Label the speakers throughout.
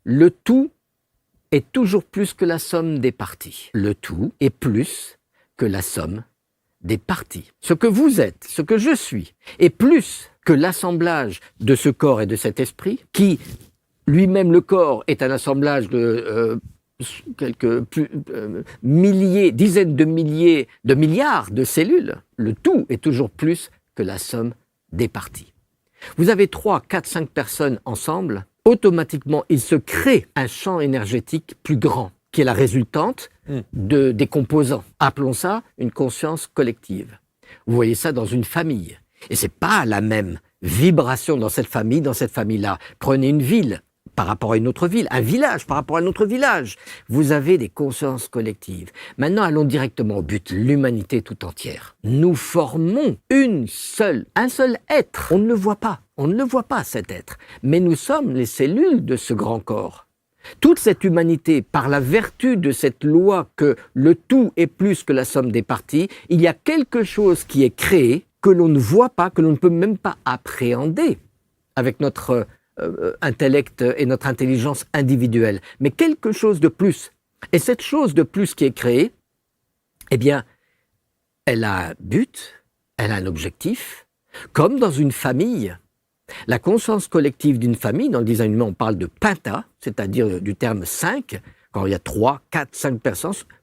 Speaker 1: le tout est toujours plus que la somme des parties. Le tout est plus que la somme des parties. Ce que vous êtes, ce que je suis, est plus que l'assemblage de ce corps et de cet esprit, qui, lui-même le corps, est un assemblage de quelques milliers, dizaines de milliers, de milliards de cellules. Le tout est toujours plus que la somme des parties. Vous avez 3, 4, 5 personnes ensemble, automatiquement, il se crée un champ énergétique plus grand, qui est la résultante des composants. Appelons ça une conscience collective. Vous voyez ça dans une famille. Et c'est pas la même vibration dans cette famille-là. Prenez une ville par rapport à une autre ville, un village par rapport à un autre village. Vous avez des consciences collectives. Maintenant, allons directement au but, l'humanité tout entière. Nous formons un seul être. On ne le voit pas cet être. Mais nous sommes les cellules de ce grand corps. Toute cette humanité, par la vertu de cette loi que le tout est plus que la somme des parties, il y a quelque chose qui est créé, que l'on ne voit pas, que l'on ne peut même pas appréhender avec notre intellect et notre intelligence individuelle, mais quelque chose de plus. Et cette chose de plus qui est créée, eh bien, elle a un but, elle a un objectif, comme dans une famille. La conscience collective d'une famille, dans le design humain, on parle de penta, c'est-à-dire du terme 5, quand il y a 3, 4, 5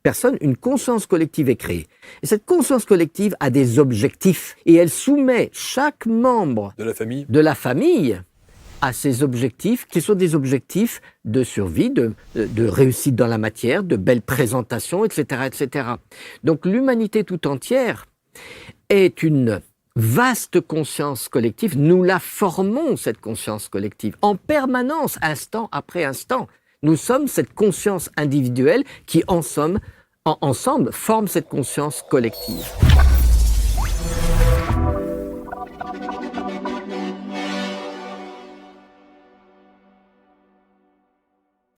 Speaker 1: personnes, une conscience collective est créée. Et cette conscience collective a des objectifs, et elle soumet chaque membre de la famille à ces objectifs, qui sont des objectifs de survie, de réussite dans la matière, de belle présentation, etc., etc. Donc l'humanité tout entière est une vaste conscience collective. Nous la formons, cette conscience collective, en permanence, instant après instant. Nous sommes cette conscience individuelle qui, ensemble, forme cette conscience collective.